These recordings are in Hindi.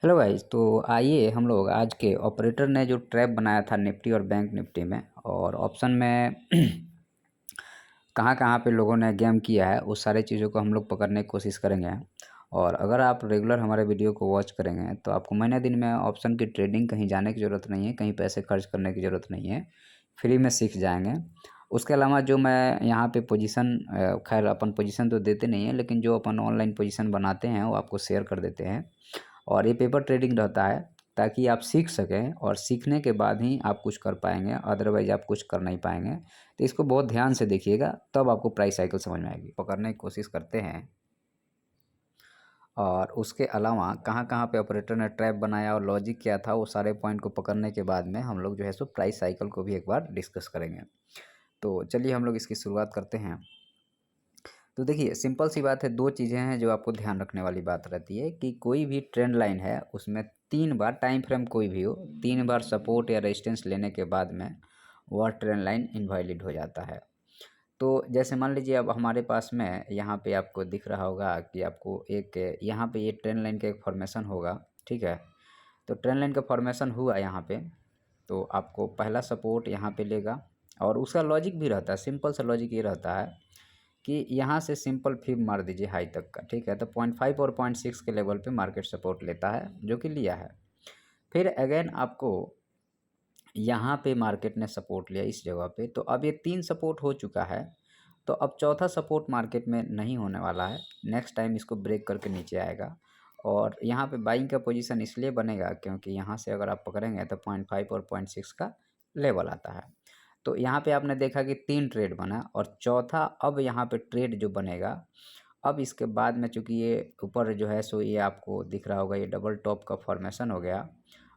Hello guys. तो आइए हम लोग आज के ऑपरेटर ने जो ट्रैप बनाया था निफ्टी और बैंक निफ्टी में और ऑप्शन में कहाँ कहाँ पे लोगों ने गेम किया है उस सारी चीज़ों को हम लोग पकड़ने की कोशिश करेंगे। और अगर आप रेगुलर हमारे वीडियो को वॉच करेंगे तो आपको महीने दिन में ऑप्शन की ट्रेडिंग कहीं जाने की ज़रूरत नहीं है, कहीं पैसे खर्च करने की ज़रूरत नहीं है, फ्री में सीख जाएंगे। उसके अलावा जो मैं यहाँ पे पोजीशन, खैर अपन पोजीशन तो देते नहीं है, लेकिन जो अपन ऑनलाइन पोजीशन बनाते हैं वो आपको शेयर कर देते हैं। और ये पेपर ट्रेडिंग रहता है ताकि आप सीख सकें और सीखने के बाद ही आप कुछ कर पाएंगे, अदरवाइज आप कुछ कर नहीं पाएंगे। तो इसको बहुत ध्यान से देखिएगा, तब आपको प्राइस साइकिल समझ में आएगी। पकड़ने की कोशिश करते हैं और उसके अलावा कहाँ कहाँ पे ऑपरेटर ने ट्रैप बनाया और लॉजिक क्या था, वो सारे पॉइंट को पकड़ने के बाद में हम लोग जो है सो प्राइस साइकिल को भी एक बार डिस्कस करेंगे। तो चलिए हम लोग इसकी शुरुआत करते हैं। तो देखिए, सिंपल सी बात है, दो चीज़ें हैं जो आपको ध्यान रखने वाली बात रहती है कि कोई भी ट्रेंड लाइन है उसमें 3 बार, टाइम फ्रेम कोई भी हो, 3 बार सपोर्ट या रेजिस्टेंस लेने के बाद में वह ट्रेंड लाइन इनवैलिड हो जाता है। तो जैसे मान लीजिए अब हमारे पास में यहाँ पे आपको दिख रहा होगा कि आपको एक यहाँ पे ये ट्रेंड लाइन का एक फॉर्मेशन होगा, ठीक है। तो ट्रेंड लाइन का फॉर्मेशन हुआ यहाँ पे, तो आपको पहला सपोर्ट यहाँ पे लेगा और उसका लॉजिक भी रहता है, सिंपल सा लॉजिक ये रहता है कि यहाँ से सिंपल फिब मार दीजिए हाई तक का, ठीक है। तो 0.5 और 0.6 के लेवल पे मार्केट सपोर्ट लेता है, जो कि लिया है। फिर अगेन आपको यहाँ पे मार्केट ने सपोर्ट लिया इस जगह पे, तो अब ये 3 सपोर्ट हो चुका है। तो अब चौथा सपोर्ट मार्केट में नहीं होने वाला है, नेक्स्ट टाइम इसको ब्रेक करके नीचे आएगा। और यहाँ पे बाइंग का पोजीशन इसलिए बनेगा क्योंकि यहाँ से अगर आप पकड़ेंगे तो 0.5 और 0.6 का लेवल आता है। तो यहाँ पे आपने देखा कि 3 ट्रेड बना और चौथा अब यहाँ पे ट्रेड जो बनेगा, अब इसके बाद में चूँकि ये ऊपर जो है सो ये आपको दिख रहा होगा, ये डबल टॉप का फॉर्मेशन हो गया।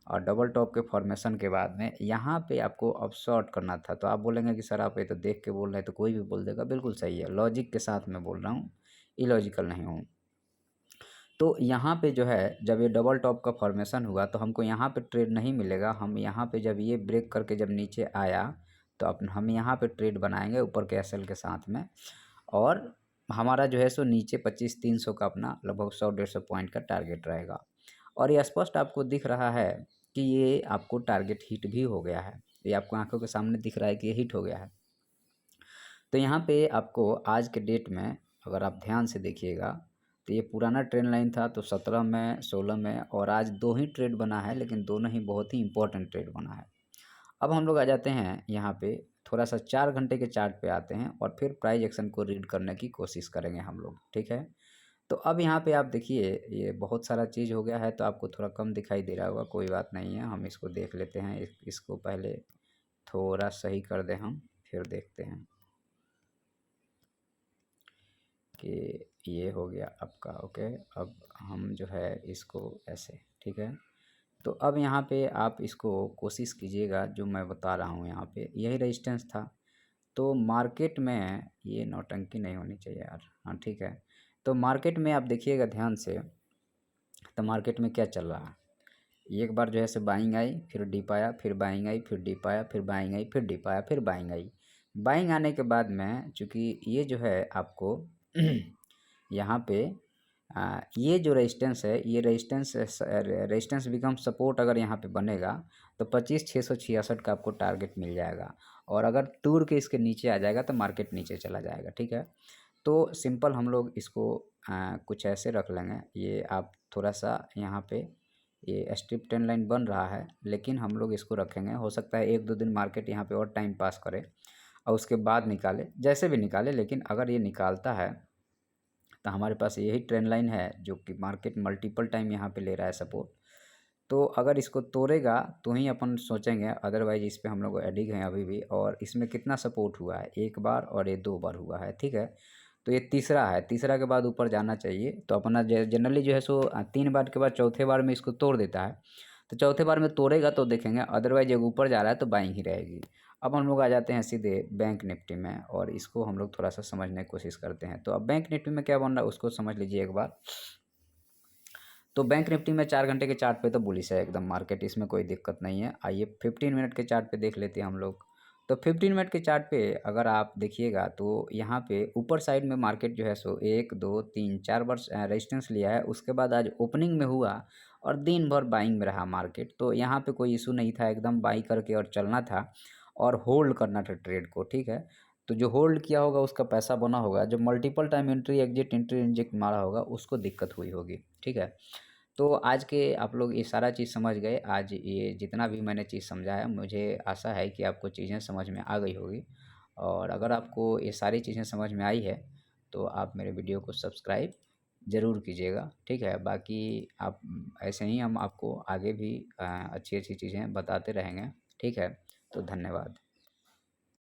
और डबल टॉप के फॉर्मेशन के बाद में यहाँ पे आपको अब शॉर्ट करना था। तो आप बोलेंगे कि सर आप ये तो देख के बोल रहे हैं, तो कोई भी बोल देगा, बिल्कुल सही है, लॉजिक के साथ मैं बोल रहा हूँ, इलॉजिकल नहीं हूँ। तो यहाँ पे जो है जब ये डबल टॉप का फॉर्मेशन हुआ तो हमको यहाँ पे ट्रेड नहीं मिलेगा। हम यहाँ पे जब ये ब्रेक करके जब नीचे आया तो हम यहाँ पे ट्रेड बनाएंगे ऊपर के एसएल के साथ में, और हमारा जो है सो नीचे 25-300 का अपना लगभग 100-150 पॉइंट का टारगेट रहेगा। और ये स्पष्ट आपको दिख रहा है कि ये आपको टारगेट हिट भी हो गया है, ये आपको आंखों के सामने दिख रहा है कि ये हिट हो गया है। तो यहाँ पे आपको आज के डेट में अगर आप ध्यान से देखिएगा तो ये पुराना ट्रेंड लाइन था, तो 17 में, 16 में, और आज 2 ही ट्रेड बना है, लेकिन दोनों ही बहुत ही इंपॉर्टेंट ट्रेड बना है। अब हम लोग आ जाते हैं यहाँ पे, थोड़ा सा 4 घंटे के चार्ट पे आते हैं और फिर प्राइस एक्शन को रीड करने की कोशिश करेंगे हम लोग, ठीक है। तो अब यहाँ पे आप देखिए ये बहुत सारा चीज़ हो गया है, तो आपको थोड़ा कम दिखाई दे रहा होगा, कोई बात नहीं है, हम इसको देख लेते हैं। इसको पहले थोड़ा सही कर दें हम, फिर देखते हैं कि ये हो गया आपका ओके। अब हम जो है इसको ऐसे, ठीक है। तो अब यहाँ पे आप इसको कोशिश कीजिएगा, जो मैं बता रहा हूँ यहाँ पे यही रेजिस्टेंस था। तो मार्केट में ये नौटंकी नहीं होनी चाहिए यार, हाँ ठीक है। तो मार्केट में आप देखिएगा ध्यान से, तो मार्केट में क्या चल रहा है, एक बार जो है से बाइंग आई, फिर डिप आया, फिर बाइंग आई, फिर डिप आया, फिर बाइंग आई, फिर डिप आया, फिर बाइंग आई। बाइंग आने के बाद में चूँकि ये जो है आपको यहाँ पे ये जो रेजिस्टेंस है, ये रेजिस्टेंस बिकम सपोर्ट अगर यहाँ पे बनेगा तो 25,666 का आपको टारगेट मिल जाएगा। और अगर टूर के इसके नीचे आ जाएगा तो मार्केट नीचे चला जाएगा, ठीक है। तो सिंपल हम लोग इसको कुछ ऐसे रख लेंगे, ये आप थोड़ा सा यहाँ पे ये स्ट्रिप ट्रेंड लाइन बन रहा है, लेकिन हम लोग इसको रखेंगे। हो सकता है 1-2 दिन मार्केट यहाँ पे और टाइम पास करे और उसके बाद निकाले, जैसे भी निकाले, लेकिन अगर ये निकालता है तो हमारे पास यही ट्रेंड लाइन है जो कि मार्केट मल्टीपल टाइम यहाँ पे ले रहा है सपोर्ट। तो अगर इसको तोड़ेगा तो ही अपन सोचेंगे, अदरवाइज इस पर हम लोग एडिग हैं अभी भी। और इसमें कितना सपोर्ट हुआ है, 1 बार और ये 2 बार हुआ है, ठीक है। तो ये तीसरा है, तीसरा के बाद ऊपर जाना चाहिए। तो अपना जनरली जो है सो 3 बार के बाद चौथे बार में इसको तोड़ देता है, तो चौथे बार में तोड़ेगा तो देखेंगे, अदरवाइज जब ऊपर जा रहा है तो बाइंग ही रहेगी। अब हम लोग आ जाते हैं सीधे बैंक निफ्टी में और इसको हम लोग थोड़ा सा समझने की कोशिश करते हैं। तो अब बैंक निफ्टी में क्या बन रहा है उसको समझ लीजिए एक बार। तो बैंक निफ्टी में 4 घंटे के चार्ट पे तो बुलिश है एकदम मार्केट, इसमें कोई दिक्कत नहीं है। आइए 15 मिनट के चार्ट पे देख लेते हैं हम लोग। तो 15 मिनट के चार्ट पे अगर आप देखिएगा तो यहाँ पे ऊपर साइड में मार्केट जो है सो 1 2 3 4 बार रेजिस्टेंस लिया है। उसके बाद आज ओपनिंग में हुआ और दिन भर बाइंग में रहा मार्केट। तो यहाँ पे कोई इशू नहीं था, एकदम बाई करके और चलना था और होल्ड करना था ट्रेड को, ठीक है। तो जो होल्ड किया होगा उसका पैसा बना होगा, जो मल्टीपल टाइम एंट्री इंजेक्ट मारा होगा उसको दिक्कत हुई होगी, ठीक है। तो आज के आप लोग ये सारा चीज़ समझ गए। आज ये जितना भी मैंने चीज़ समझाया, मुझे आशा है कि आपको चीज़ें समझ में आ गई होगी। और अगर आपको ये सारी चीज़ें समझ में आई है तो आप मेरे वीडियो को सब्सक्राइब ज़रूर कीजिएगा, ठीक है। बाकी आप ऐसे ही हम आपको आगे भी अच्छी अच्छी चीज़ें बताते रहेंगे, ठीक है। तो धन्यवाद।